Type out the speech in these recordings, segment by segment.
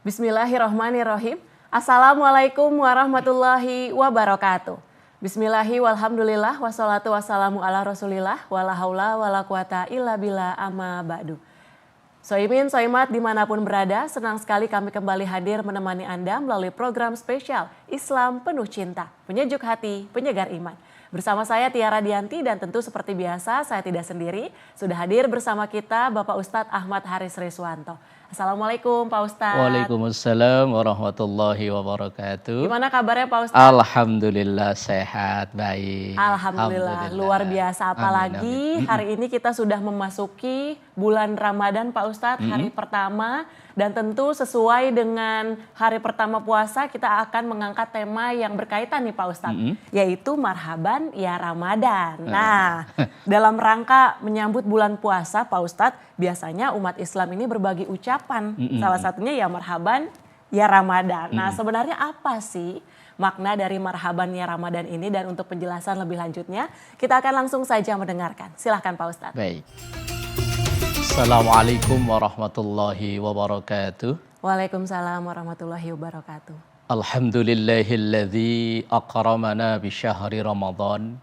Bismillahirrahmanirrahim. Assalamualaikum warahmatullahi wabarakatuh. Bismillahi walhamdulillah wassalatu wassalamu ala rasulillah wala haula wala quwata illa billah amma ba'du. Soimin, soimat dimanapun berada, senang sekali kami kembali hadir menemani Anda melalui program spesial Islam Penuh Cinta, penyejuk hati, penyegar iman. Bersama saya Tiara Dianti dan tentu seperti biasa saya tidak sendiri, sudah hadir bersama kita Bapak Ustadz Ahmad Haris Riswanto. Assalamualaikum Pak Ustadz. Waalaikumsalam warahmatullahi wabarakatuh. Gimana kabarnya Pak Ustadz? Alhamdulillah sehat, baik. Alhamdulillah, luar biasa. Apalagi amin. hari ini kita sudah memasuki bulan Ramadan Pak Ustadz, hari pertama. Dan tentu sesuai dengan hari pertama puasa kita akan mengangkat tema yang berkaitan nih Pak Ustadz. Yaitu marhaban ya Ramadan. Nah, dalam rangka menyambut bulan puasa Pak Ustadz, biasanya umat Islam ini berbagi ucapan. Salah satunya ya marhaban ya Ramadan. Nah, sebenarnya apa sih makna dari marhaban ya Ramadan ini? Dan untuk penjelasan lebih lanjutnya kita akan langsung saja mendengarkan. Silahkan Pak Ustadz. Baik. Assalamualaikum warahmatullahi wabarakatuh. Waalaikumsalam warahmatullahi wabarakatuh. Alhamdulillahilladzi akramana bi syahri Ramadan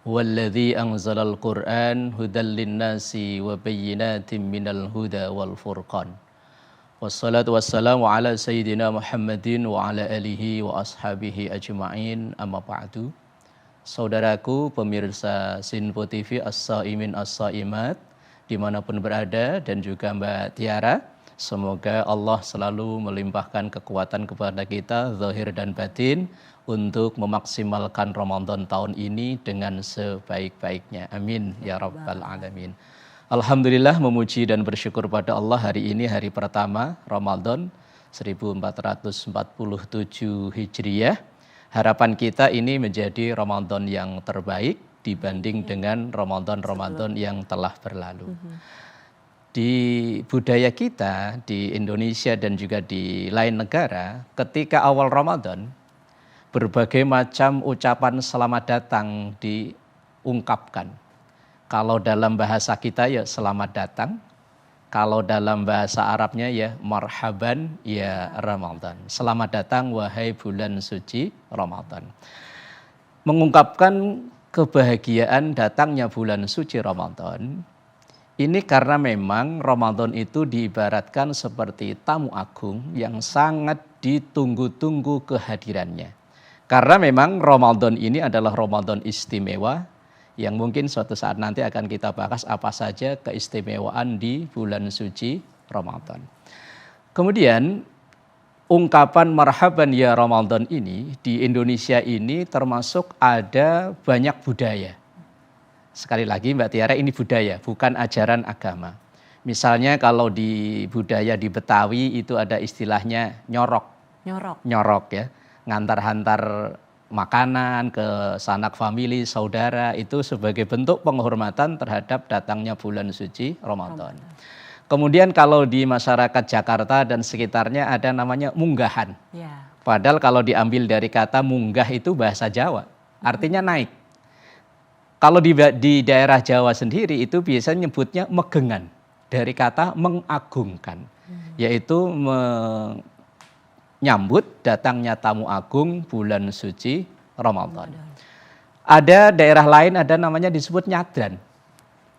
walladzi anzalal Qur'an hudal linnasi wa bayyinatin minal huda wal furqan. Wassalatu wassalamu ala sayyidina Muhammadin wa ala alihi wa ashabihi ajma'in, amma ba'du. Saudaraku pemirsa Sinpo TV As-Saimin As-Saimat dimanapun berada, dan juga Mbak Tiara, semoga Allah selalu melimpahkan kekuatan kepada kita zahir dan batin untuk memaksimalkan Ramadan tahun ini dengan sebaik-baiknya. Amin ya rabbal alamin. Alhamdulillah, memuji dan bersyukur pada Allah, hari ini hari pertama Ramadan 1447 Hijriah. Harapan kita ini menjadi Ramadan yang terbaik dibanding dengan Ramadan-Ramadan yang telah berlalu. Di budaya kita, di Indonesia dan juga di lain negara, ketika awal Ramadan, berbagai macam ucapan selamat datang diungkapkan. Kalau dalam bahasa kita ya selamat datang, kalau dalam bahasa Arabnya ya marhaban ya Ramadan. Selamat datang wahai bulan suci Ramadan. Mengungkapkan kebahagiaan datangnya bulan suci Ramadan ini karena memang Ramadan itu diibaratkan seperti tamu agung yang sangat ditunggu-tunggu kehadirannya. Karena memang Ramadan ini adalah Ramadan istimewa yang mungkin suatu saat nanti akan kita bahas apa saja keistimewaan di bulan suci Ramadan. Kemudian ungkapan marhaban ya Ramadan ini di Indonesia ini termasuk ada banyak budaya. Sekali lagi Mbak Tiara, ini budaya, bukan ajaran agama. Misalnya kalau di budaya di Betawi itu ada istilahnya nyorok. Nyorok ya, ngantar-hantar makanan ke sanak famili, saudara, itu sebagai bentuk penghormatan terhadap datangnya bulan suci Ramadan. Kemudian kalau di masyarakat Jakarta dan sekitarnya ada namanya munggahan. Ya. Padahal kalau diambil dari kata munggah itu bahasa Jawa, artinya naik. Kalau di daerah Jawa sendiri itu biasanya nyebutnya megengan, dari kata mengagungkan, yaitu menyambut datangnya tamu agung bulan suci Ramadan. Ada daerah lain ada namanya disebut nyadran.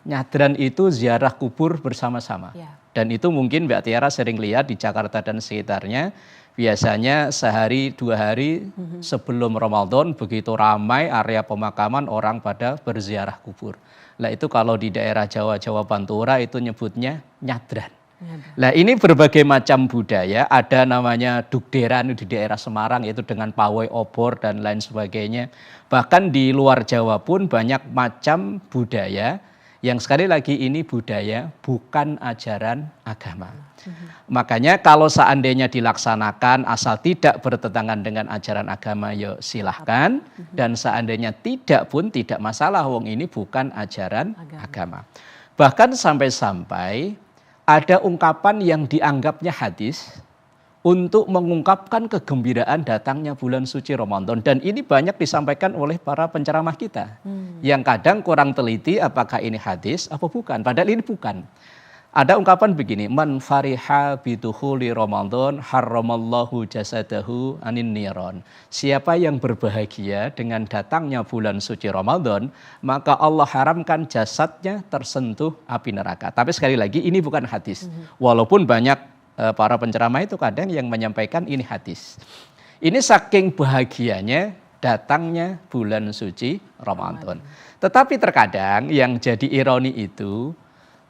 Nyadran itu ziarah kubur bersama-sama. Ya. Dan itu mungkin Mbak Tiara sering lihat di Jakarta dan sekitarnya. Biasanya sehari 2 hari sebelum Ramadan begitu ramai area pemakaman orang pada berziarah kubur. Nah itu kalau di daerah Jawa Pantura itu nyebutnya nyadran. Nah ini berbagai macam budaya, ada namanya dugderan di daerah Semarang yaitu dengan pawai obor dan lain sebagainya. Bahkan di luar Jawa pun banyak macam budaya yang sekali lagi ini budaya bukan ajaran agama. Makanya kalau seandainya dilaksanakan asal tidak bertentangan dengan ajaran agama ya silahkan. Dan seandainya tidak pun tidak masalah, wong ini bukan ajaran agama. Bahkan sampai-sampai ada ungkapan yang dianggapnya hadis untuk mengungkapkan kegembiraan datangnya bulan suci Ramadan. Dan ini banyak disampaikan oleh para penceramah kita. Yang kadang kurang teliti apakah ini hadis apa bukan. Padahal ini bukan. Ada ungkapan begini, man fariha bidukhuli Ramadan harramallahu jasadahu anin niron. Siapa yang berbahagia dengan datangnya bulan suci Ramadan, maka Allah haramkan jasadnya tersentuh api neraka. Tapi sekali lagi ini bukan hadis. Walaupun banyak para penceramah itu kadang yang menyampaikan ini hadis. Ini saking bahagianya datangnya bulan suci Ramadan. Tetapi terkadang yang jadi ironi itu,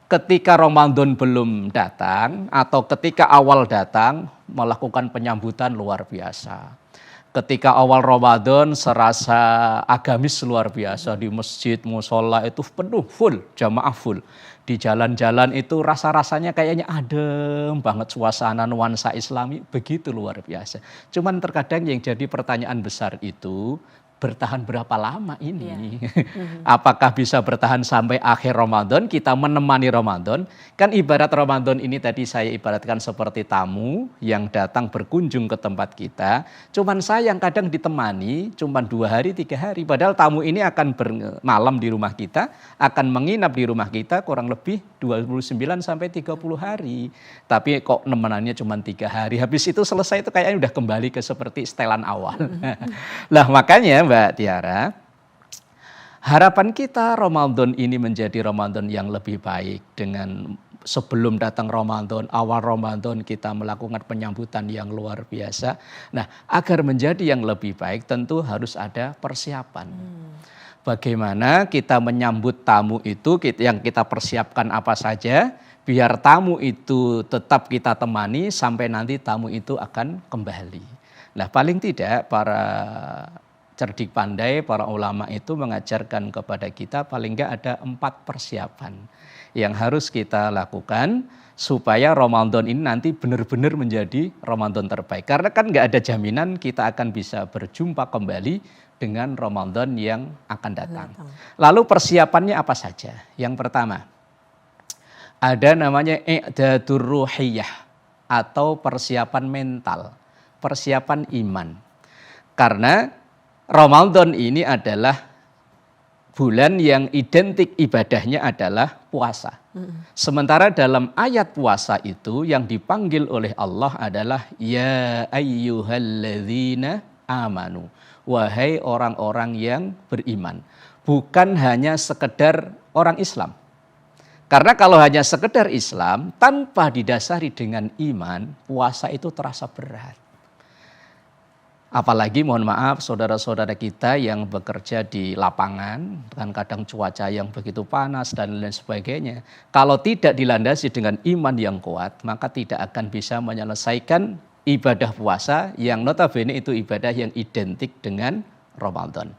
ketika Ramadan belum datang atau ketika awal datang melakukan penyambutan luar biasa. Ketika awal Ramadan serasa agamis luar biasa di masjid, musola itu penuh full, jamaah full. Di jalan-jalan itu rasa-rasanya kayaknya adem banget suasana nuansa Islami begitu luar biasa. Cuman terkadang yang jadi pertanyaan besar itu bertahan berapa lama ini? Apakah bisa bertahan sampai akhir Ramadan, kita menemani Ramadan? Kan ibarat Ramadan ini tadi saya ibaratkan seperti tamu yang datang berkunjung ke tempat kita. Cuman sayang kadang ditemani cuman 2 hari, 3 hari. Padahal tamu ini akan bermalam di rumah kita, akan menginap di rumah kita kurang lebih 29 sampai 30 hari. Tapi kok nemenannya cuma 3 hari. Habis itu selesai itu kayaknya udah kembali ke seperti setelan awal. Lah makanya Mbak Tiara, harapan kita Ramadan ini menjadi Ramadan yang lebih baik dengan sebelum datang Ramadan, awal Ramadan kita melakukan penyambutan yang luar biasa. Nah, agar menjadi yang lebih baik tentu harus ada persiapan. Bagaimana kita menyambut tamu itu, yang kita persiapkan apa saja, biar tamu itu tetap kita temani sampai nanti tamu itu akan kembali. Nah, paling tidak para cerdik pandai, para ulama itu mengajarkan kepada kita paling enggak ada 4 persiapan yang harus kita lakukan supaya Ramadan ini nanti benar-benar menjadi Ramadan terbaik. Karena kan enggak ada jaminan kita akan bisa berjumpa kembali dengan Ramadan yang akan datang. Lalu persiapannya apa saja? Yang pertama, ada namanya i'dadur ruhiyah atau persiapan mental, persiapan iman. Karena Ramadan ini adalah bulan yang identik ibadahnya adalah puasa. Sementara dalam ayat puasa itu yang dipanggil oleh Allah adalah ya ayyuhalladzina amanu. Wahai orang-orang yang beriman. Bukan hanya sekedar orang Islam. Karena kalau hanya sekedar Islam tanpa didasari dengan iman, puasa itu terasa berat. Apalagi mohon maaf saudara-saudara kita yang bekerja di lapangan, kan kadang cuaca yang begitu panas dan lain sebagainya. Kalau tidak dilandasi dengan iman yang kuat, maka tidak akan bisa menyelesaikan ibadah puasa yang notabene itu ibadah yang identik dengan Ramadan.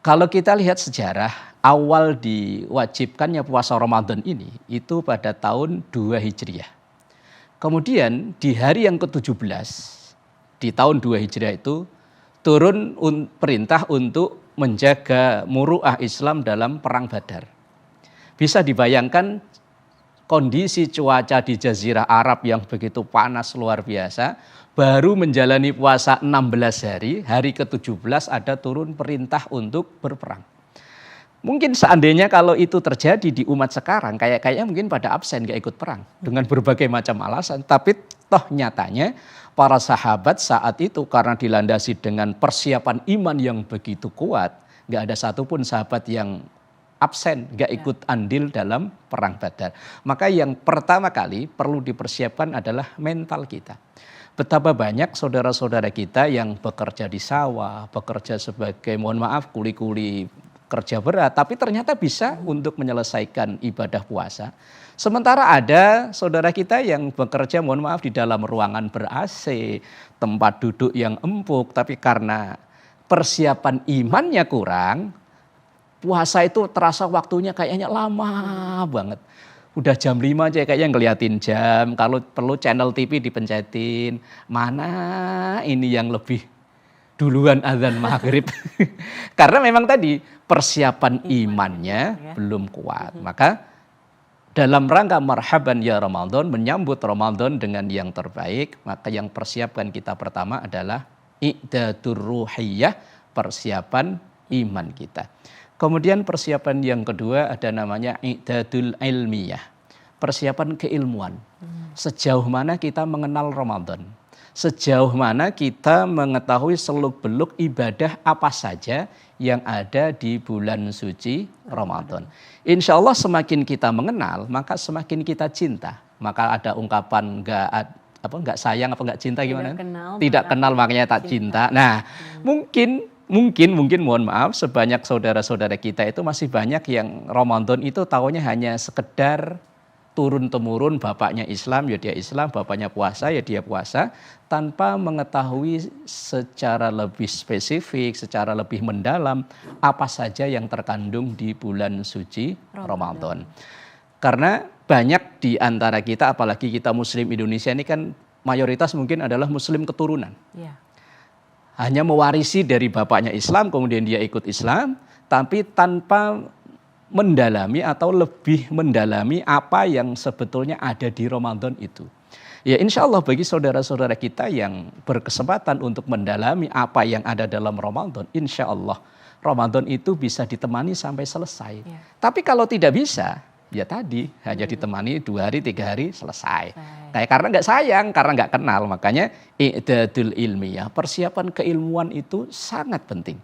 Kalau kita lihat sejarah, awal diwajibkannya puasa Ramadan ini, itu pada tahun 2 Hijriah. Kemudian di hari yang ke-17, di tahun 2 Hijriah itu turun perintah untuk menjaga muru'ah Islam dalam perang Badar. Bisa dibayangkan kondisi cuaca di Jazirah Arab yang begitu panas luar biasa, baru menjalani puasa 16 hari, hari ke-17 ada turun perintah untuk berperang. Mungkin seandainya kalau itu terjadi di umat sekarang, kayaknya mungkin pada absen gak ikut perang dengan berbagai macam alasan. Tapi toh nyatanya para sahabat saat itu karena dilandasi dengan persiapan iman yang begitu kuat, gak ada satupun sahabat yang absen, gak ikut andil dalam perang Badar. Maka yang pertama kali perlu dipersiapkan adalah mental kita. Betapa banyak saudara-saudara kita yang bekerja di sawah, bekerja sebagai mohon maaf kuli-kuli kerja berat, tapi ternyata bisa untuk menyelesaikan ibadah puasa. Sementara ada saudara kita yang bekerja mohon maaf di dalam ruangan ber-AC, tempat duduk yang empuk, tapi karena persiapan imannya kurang, puasa itu terasa waktunya kayaknya lama banget. Udah jam 5 aja kayaknya ngeliatin jam, kalau perlu channel TV dipencetin, mana ini yang lebih duluan azan maghrib. Karena memang tadi persiapan imannya belum kuat. Maka dalam rangka marhaban ya Ramadan, menyambut Ramadan dengan yang terbaik, maka yang persiapkan kita pertama adalah i'dadur ruhiyah, persiapan iman kita. Kemudian persiapan yang kedua ada namanya i'dadul ilmiyah, persiapan keilmuan. Sejauh mana kita mengenal Ramadan. Sejauh mana kita mengetahui seluk-beluk ibadah apa saja yang ada di bulan suci Ramadan. Insya Allah semakin kita mengenal, maka semakin kita cinta. Maka ada ungkapan nggak sayang apa nggak cinta gimana? Tidak kenal makanya tak cinta. Nah, mungkin mohon maaf sebanyak saudara-saudara kita itu masih banyak yang Ramadan itu tahunya hanya sekedar turun temurun, bapaknya Islam ya dia Islam, bapaknya puasa ya dia puasa, tanpa mengetahui secara lebih spesifik, secara lebih mendalam apa saja yang terkandung di bulan suci Ramadan. Karena banyak di antara kita, apalagi kita Muslim Indonesia ini kan mayoritas mungkin adalah Muslim keturunan. Ya. Hanya mewarisi dari bapaknya Islam, kemudian dia ikut Islam, tapi tanpa mendalami atau lebih mendalami apa yang sebetulnya ada di Ramadan itu. Ya insya Allah bagi saudara-saudara kita yang berkesempatan untuk mendalami apa yang ada dalam Ramadan, insya Allah Ramadan itu bisa ditemani sampai selesai. Ya. Tapi kalau tidak bisa, ya tadi hanya ditemani 2 hari, 3 hari selesai. Kayak karena nggak sayang, karena nggak kenal, makanya i'dadul ilmiyah, persiapan keilmuan itu sangat penting.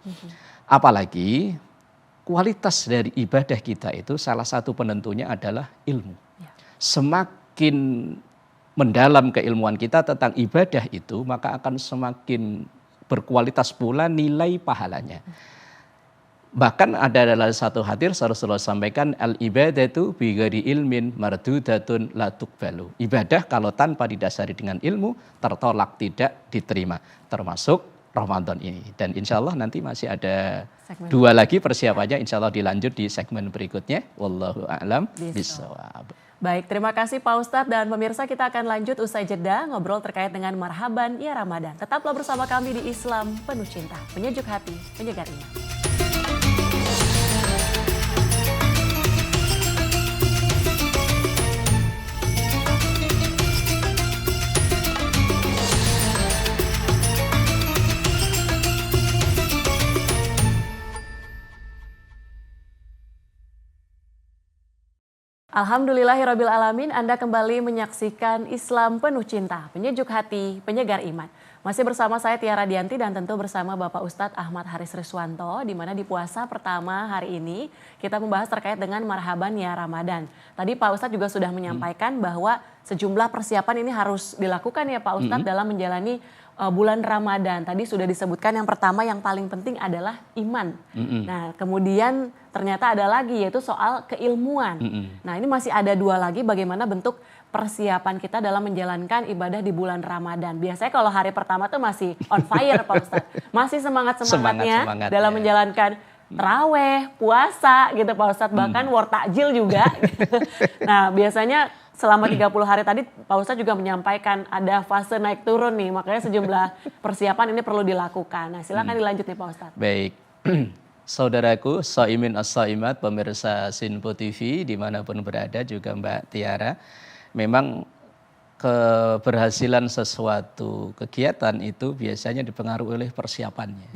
Apalagi kualitas dari ibadah kita itu salah satu penentunya adalah ilmu. Semakin mendalam keilmuan kita tentang ibadah itu, maka akan semakin berkualitas pula nilai pahalanya. Bahkan ada dalam satu hadis Rasulullah sampaikan al-ibadatu bi ghairi ilmin mardudatun la tuqbalu. Ibadah kalau tanpa didasari dengan ilmu tertolak, tidak diterima, termasuk Ramadan ini. Dan insya Allah nanti masih ada 2 lagi persiapannya, insya Allah dilanjut di segmen berikutnya. Wallahu a'lam bishawab. Baik, terima kasih Pak Ustadz, dan pemirsa kita akan lanjut usai jeda ngobrol terkait dengan marhaban ya Ramadan. Tetaplah bersama kami di Islam Penuh Cinta, penyejuk hati, penyegar iman. Alhamdulillahirabbil alamin, Anda kembali menyaksikan Islam Penuh Cinta, penyejuk hati, penyegar iman. Masih bersama saya Tiara Dianti dan tentu bersama Bapak Ustadz Ahmad Haris Riswanto, di mana di puasa pertama hari ini kita membahas terkait dengan marhaban ya Ramadan. Tadi Pak Ustadz juga sudah menyampaikan bahwa sejumlah persiapan ini harus dilakukan ya Pak Ustadz dalam menjalani bulan Ramadan. Tadi sudah disebutkan yang pertama yang paling penting adalah iman. Nah kemudian ternyata ada lagi yaitu soal keilmuan. Nah ini masih ada 2 lagi bagaimana bentuk persiapan kita dalam menjalankan ibadah di bulan Ramadan. Biasanya kalau hari pertama tuh masih on fire Pak Ustadz. Masih semangatnya dalam menjalankan taraweh, puasa gitu Pak Ustadz. Bahkan war takjil juga. Nah biasanya selama 30 hari tadi Pak Ustadz juga menyampaikan ada fase naik turun nih, makanya sejumlah persiapan ini perlu dilakukan. Nah silakan dilanjut nih Pak Ustadz. Baik, saudaraku, shaimin as-shaimat, pemirsa Sinpo TV dimanapun berada, juga Mbak Tiara. Memang keberhasilan sesuatu kegiatan itu biasanya dipengaruhi oleh persiapannya.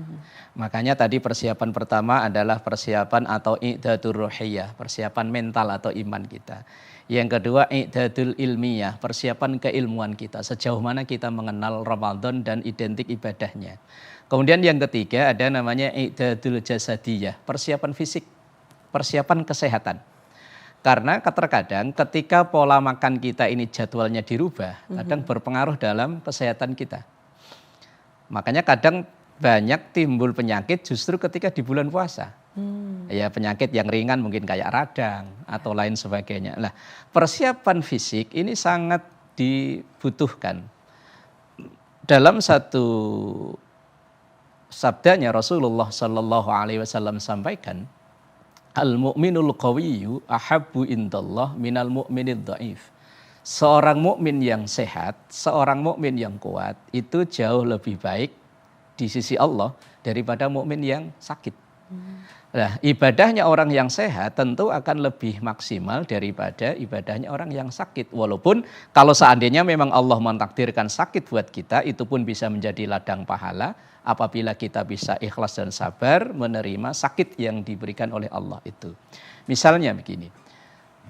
Makanya tadi persiapan pertama adalah persiapan atau i'dadur ruhiyah, persiapan mental atau iman kita. Yang kedua i'dadul ilmiyah, persiapan keilmuan kita, sejauh mana kita mengenal Ramadan dan identik ibadahnya. Kemudian yang ketiga ada namanya i'dadul jasadiyah, persiapan fisik, persiapan kesehatan. Karena terkadang ketika pola makan kita ini jadwalnya dirubah, kadang berpengaruh dalam kesehatan kita. Makanya kadang banyak timbul penyakit justru ketika di bulan puasa. Ya penyakit yang ringan mungkin kayak radang atau lain sebagainya. Nah, persiapan fisik ini sangat dibutuhkan. Dalam satu sabdanya Rasulullah Sallallahu Alaihi Wasallam sampaikan, al-mu'minul qawiyyu ahabbu indallah minal mu'minid dhaif. Seorang mukmin yang sehat, seorang mukmin yang kuat itu jauh lebih baik di sisi Allah daripada mukmin yang sakit. Nah, ibadahnya orang yang sehat tentu akan lebih maksimal daripada ibadahnya orang yang sakit. Walaupun kalau seandainya memang Allah mentakdirkan sakit buat kita, itu pun bisa menjadi ladang pahala apabila kita bisa ikhlas dan sabar menerima sakit yang diberikan oleh Allah itu. Misalnya begini,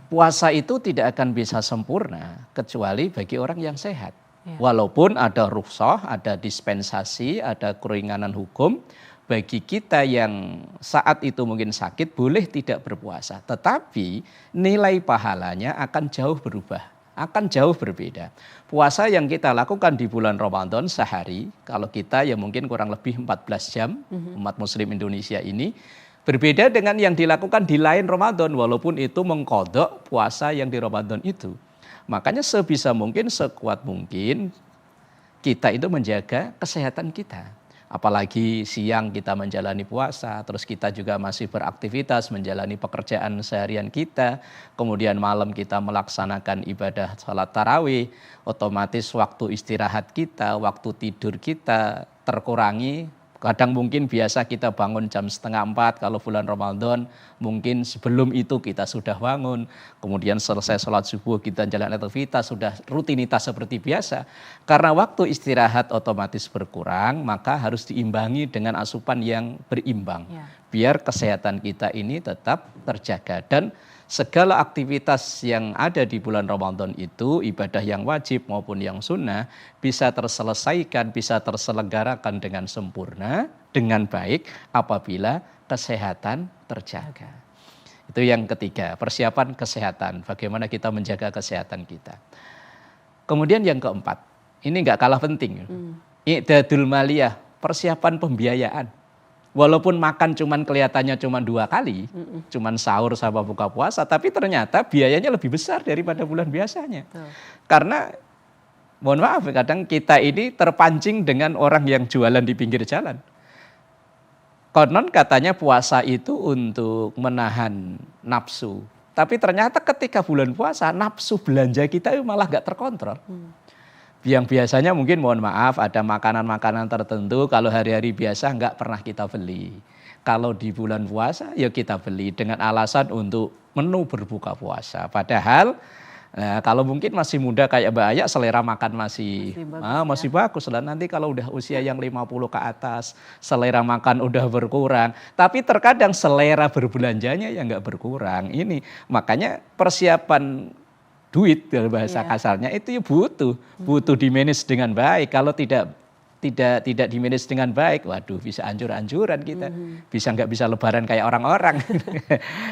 puasa itu tidak akan bisa sempurna kecuali bagi orang yang sehat. Ya. Walaupun ada rukhsah, ada dispensasi, ada keringanan hukum, bagi kita yang saat itu mungkin sakit boleh tidak berpuasa. Tetapi nilai pahalanya akan jauh berubah, akan jauh berbeda. Puasa yang kita lakukan di bulan Ramadan sehari, kalau kita ya mungkin kurang lebih 14 jam, umat muslim Indonesia ini, berbeda dengan yang dilakukan di lain Ramadan, walaupun itu mengkodok puasa yang di Ramadan itu. Makanya sebisa mungkin, sekuat mungkin, kita itu menjaga kesehatan kita. Apalagi siang kita menjalani puasa, terus kita juga masih beraktivitas, menjalani pekerjaan seharian kita, kemudian malam kita melaksanakan ibadah salat tarawih, otomatis waktu istirahat kita, waktu tidur kita terkurangi. Kadang mungkin biasa kita bangun jam 3:30, kalau bulan Ramadan mungkin sebelum itu kita sudah bangun. Kemudian selesai sholat subuh kita jalan aktivitas, sudah rutinitas seperti biasa. Karena waktu istirahat otomatis berkurang, maka harus diimbangi dengan asupan yang berimbang. Ya. Biar kesehatan kita ini tetap terjaga. Dan segala aktivitas yang ada di bulan Ramadan itu, ibadah yang wajib maupun yang sunnah, bisa terselesaikan, bisa terselenggarakan dengan sempurna, dengan baik apabila kesehatan terjaga. Itu yang ketiga, persiapan kesehatan. Bagaimana kita menjaga kesehatan kita. Kemudian yang keempat, ini nggak kalah penting. I'dadul maliyah, persiapan pembiayaan. Walaupun makan cuman kelihatannya cuma 2 kali, cuman sahur sama buka puasa, tapi ternyata biayanya lebih besar daripada bulan biasanya. Karena mohon maaf, kadang kita ini terpancing dengan orang yang jualan di pinggir jalan. Konon katanya puasa itu untuk menahan nafsu, tapi ternyata ketika bulan puasa nafsu belanja kita malah gak terkontrol. Yang biasanya mungkin mohon maaf ada makanan-makanan tertentu kalau hari-hari biasa nggak pernah kita beli. Kalau di bulan puasa ya kita beli dengan alasan untuk menu berbuka puasa. Padahal kalau mungkin masih muda kayak Mbak Aya selera makan masih bagus lah. Nanti kalau udah usia yang 50 ke atas selera makan udah berkurang. Tapi terkadang selera berbelanjanya ya nggak berkurang. Ini makanya persiapan duit dalam bahasa kasarnya itu ya butuh di-manage dengan baik. Kalau tidak di-manage dengan baik, waduh bisa hancur-hancuran kita. Nggak bisa lebaran kayak orang-orang.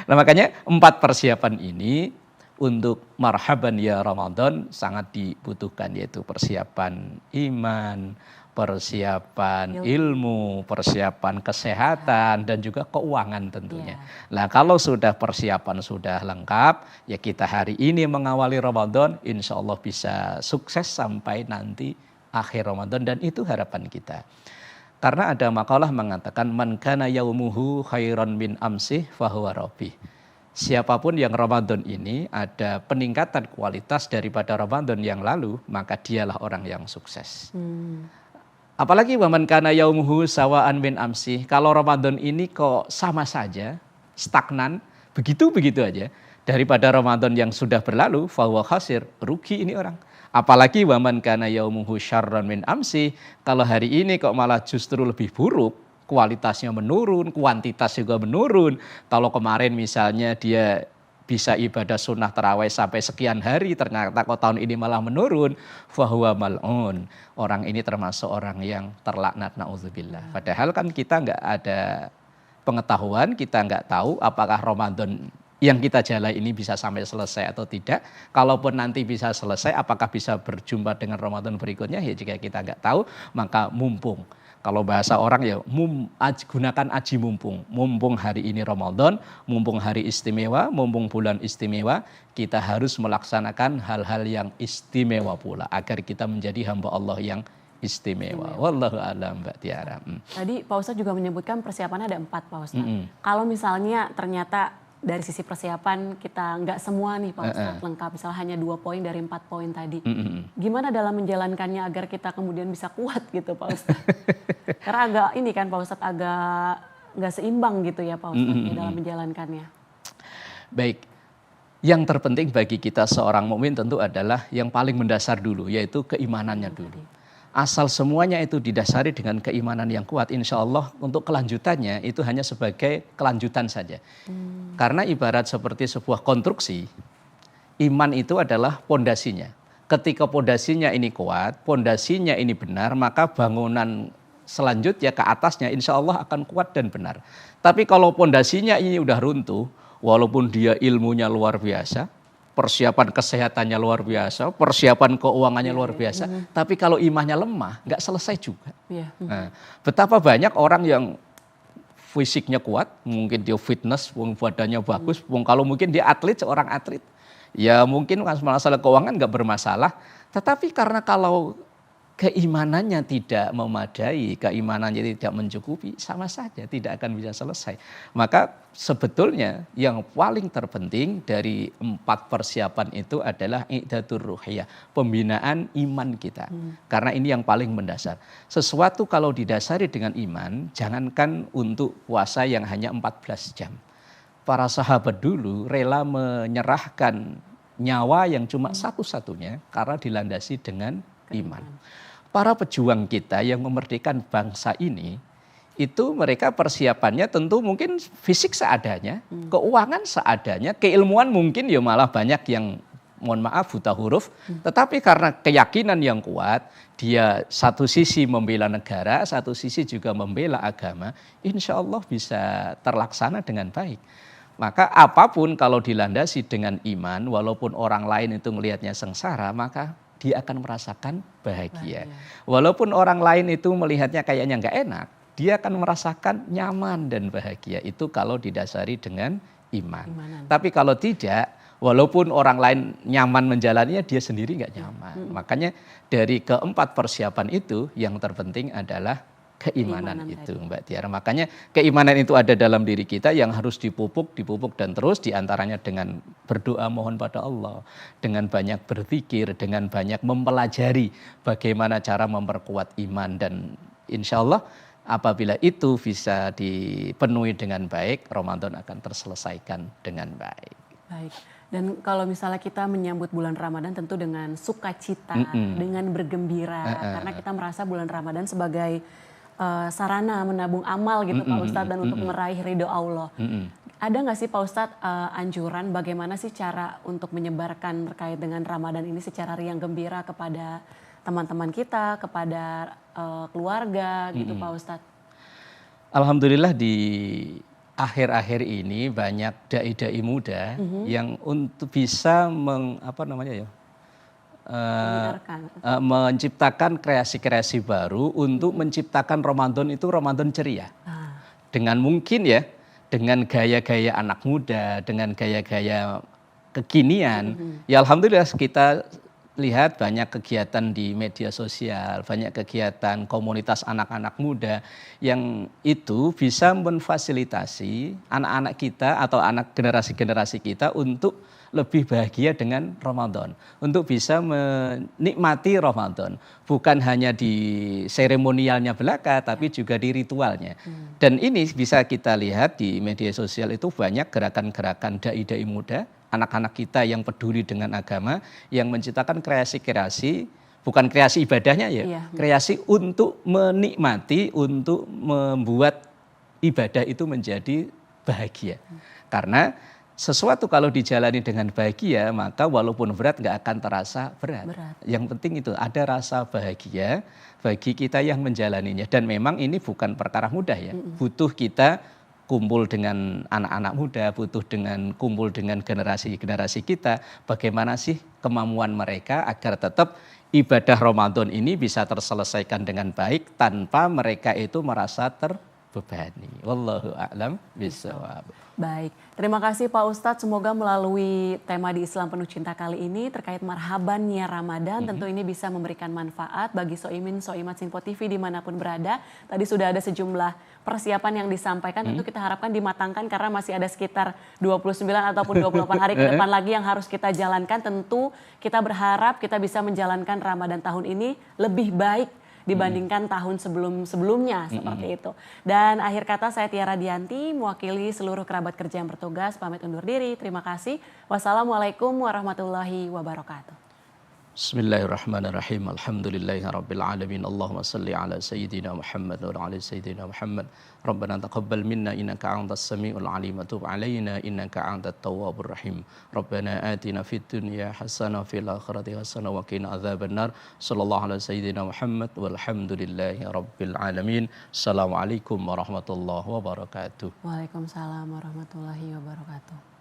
Nah makanya 4 persiapan ini untuk marhaban ya Ramadan sangat dibutuhkan, yaitu persiapan iman, persiapan ilmu, persiapan kesehatan, dan juga keuangan tentunya. Nah kalau sudah persiapan sudah lengkap, ya kita hari ini mengawali Ramadan, insya Allah bisa sukses sampai nanti akhir Ramadan, dan itu harapan kita. Karena ada makalah mengatakan, man kana yaumuhu khairan min amsih fahuwa rabih. Siapapun yang Ramadan ini ada peningkatan kualitas daripada Ramadan yang lalu, maka dialah orang yang sukses. Apalagi waman kana yaumuhu sawaan min amsih. Kalau Ramadan ini kok sama saja, stagnan, begitu-begitu aja. Daripada Ramadan yang sudah berlalu, fahuwa khasir, rugi ini orang. Apalagi waman kana yaumuhu syarran min amsih. Kalau hari ini kok malah justru lebih buruk, kualitasnya menurun, kuantitas juga menurun. Kalau kemarin misalnya dia bisa ibadah sunnah tarawih sampai sekian hari, ternyata kok tahun ini malah menurun, fahuwa mal'un. Orang ini termasuk orang yang terlaknat, na'udzubillah. Padahal kan kita nggak ada pengetahuan, kita nggak tahu apakah Ramadan yang kita jalani ini bisa sampai selesai atau tidak. Kalaupun nanti bisa selesai, apakah bisa berjumpa dengan Ramadan berikutnya? Ya jika kita nggak tahu, maka mumpung. Kalau bahasa orang ya gunakan aji mumpung. Mumpung hari ini Ramadan, mumpung hari istimewa, mumpung bulan istimewa, kita harus melaksanakan hal-hal yang istimewa pula agar kita menjadi hamba Allah yang istimewa. Wallahu a'lam, Mbak Tiara. Tadi Pak Ustadz juga menyebutkan persiapannya ada 4, Pak Ustadz. Kalau misalnya ternyata dari sisi persiapan kita nggak semua nih Pak Ustadz lengkap, misalnya hanya 2 poin dari 4 poin tadi. Gimana dalam menjalankannya agar kita kemudian bisa kuat gitu Pak Ustadz? Karena agak ini kan Pak Ustadz agak nggak seimbang gitu ya Pak Ustadz dalam menjalankannya. Baik, yang terpenting bagi kita seorang mukmin tentu adalah yang paling mendasar dulu, yaitu keimanannya dulu. Asal semuanya itu didasari dengan keimanan yang kuat, insya Allah untuk kelanjutannya itu hanya sebagai kelanjutan saja. Karena ibarat seperti sebuah konstruksi, iman itu adalah pondasinya. Ketika pondasinya ini kuat, pondasinya ini benar, maka bangunan selanjutnya ke atasnya insya Allah akan kuat dan benar. Tapi kalau pondasinya ini udah runtuh, walaupun dia ilmunya luar biasa, persiapan kesehatannya luar biasa, persiapan keuangannya luar biasa, tapi kalau imannya lemah, nggak selesai juga. Nah, betapa banyak orang yang fisiknya kuat, mungkin dia fitness, badannya bagus, kalau mungkin dia atlet, seorang atlet, ya mungkin masalah keuangan nggak bermasalah, tetapi karena kalau keimanannya tidak memadai, keimanannya tidak mencukupi, sama saja tidak akan bisa selesai. Maka sebetulnya yang paling terpenting dari 4 persiapan itu adalah i'dadur ruhiyah, pembinaan iman kita. Karena ini yang paling mendasar. Sesuatu kalau didasari dengan iman, jangankan untuk puasa yang hanya 14 jam. Para sahabat dulu rela menyerahkan nyawa yang cuma satu-satunya karena dilandasi dengan iman. Para pejuang kita yang memerdekakan bangsa ini, itu mereka persiapannya tentu mungkin fisik seadanya, keuangan seadanya, keilmuan mungkin ya malah banyak yang mohon maaf buta huruf, tetapi karena keyakinan yang kuat, dia satu sisi membela negara, satu sisi juga membela agama, insya Allah bisa terlaksana dengan baik. Maka apapun kalau dilandasi dengan iman, walaupun orang lain itu melihatnya sengsara, maka dia akan merasakan bahagia. Walaupun orang lain itu melihatnya kayaknya nggak enak, dia akan merasakan nyaman dan bahagia. Itu kalau didasari dengan iman. Tapi kalau tidak, walaupun orang lain nyaman menjalaninya, dia sendiri nggak nyaman. Makanya dari keempat persiapan itu, yang terpenting adalah keimanan itu, Mbak Tiara. Makanya keimanan itu ada dalam diri kita yang harus dipupuk dan terus, diantaranya dengan berdoa mohon pada Allah, dengan banyak berzikir, dengan banyak mempelajari bagaimana cara memperkuat iman, dan insya Allah apabila itu bisa dipenuhi dengan baik, Ramadan akan terselesaikan dengan baik. Baik. Dan kalau misalnya kita menyambut bulan Ramadan tentu dengan sukacita, dengan bergembira, karena kita merasa bulan Ramadan sebagai sarana menabung amal gitu Pak Ustadz, dan untuk meraih ridho Allah. Ada nggak sih Pak Ustadz anjuran bagaimana sih cara untuk menyebarkan terkait dengan Ramadan ini secara riang gembira kepada teman-teman kita, kepada keluarga gitu Pak Ustadz? Alhamdulillah di akhir-akhir ini banyak dai-dai muda yang untuk bisa menciptakan kreasi-kreasi baru untuk menciptakan Ramadan itu Ramadan ceria. Dengan mungkin ya, dengan gaya-gaya anak muda, dengan gaya-gaya kekinian. Ya alhamdulillah kita lihat banyak kegiatan di media sosial, banyak kegiatan komunitas anak-anak muda yang itu bisa memfasilitasi anak-anak kita atau anak generasi-generasi kita untuk lebih bahagia dengan Ramadan, untuk bisa menikmati Ramadan, bukan hanya di seremonialnya belaka, tapi juga di ritualnya. Dan ini bisa kita lihat di media sosial itu banyak gerakan-gerakan dai-dai muda, anak-anak kita yang peduli dengan agama, yang menciptakan kreasi-kreasi, bukan kreasi ibadahnya ya, kreasi untuk menikmati, untuk membuat ibadah itu menjadi bahagia. Karena sesuatu kalau dijalani dengan bahagia, maka walaupun berat nggak akan terasa berat. Yang penting itu ada rasa bahagia bagi kita yang menjalaninya. Dan memang ini bukan perkara mudah ya. Butuh kita kumpul dengan anak-anak muda, butuh kumpul dengan generasi-generasi kita. Bagaimana sih kemampuan mereka agar tetap ibadah Ramadan ini bisa terselesaikan dengan baik tanpa mereka itu merasa terbebani. Wallahu a'lam bishawab. Baik, terima kasih Pak Ustadz. Semoga melalui tema di Islam Penuh Cinta kali ini terkait marhabannya Ramadan, tentu ini bisa memberikan manfaat bagi soimin, soimat Sinpo TV dimanapun berada. Tadi sudah ada sejumlah persiapan yang disampaikan, tentu kita harapkan dimatangkan karena masih ada sekitar 29 ataupun 28 hari ke depan lagi yang harus kita jalankan. Tentu kita berharap kita bisa menjalankan Ramadan tahun ini lebih baik dibandingkan tahun sebelum-sebelumnya seperti itu. Dan akhir kata saya Tiara Dianti mewakili seluruh kerabat kerja yang bertugas pamit undur diri. Terima kasih. Wassalamualaikum warahmatullahi wabarakatuh. Bismillahirrahmanirrahim. Alhamdulillahi rabbil alamin. Allahumma salli ala sayyidina Muhammad wa ala sayyidina Muhammad. Rabbana taqabbal minna innaka antas samiul alim wa tub alaina innaka antat tawwabur rahim. Rabbana atina fid dunya hasanah wa fil akhirati hasanah wa qina adzabannar. Sallallahu ala sayyidina Muhammad walhamdulillahi rabbil alamin. Assalamualaikum warahmatullahi wabarakatuh. Waalaikumsalam warahmatullahi wabarakatuh.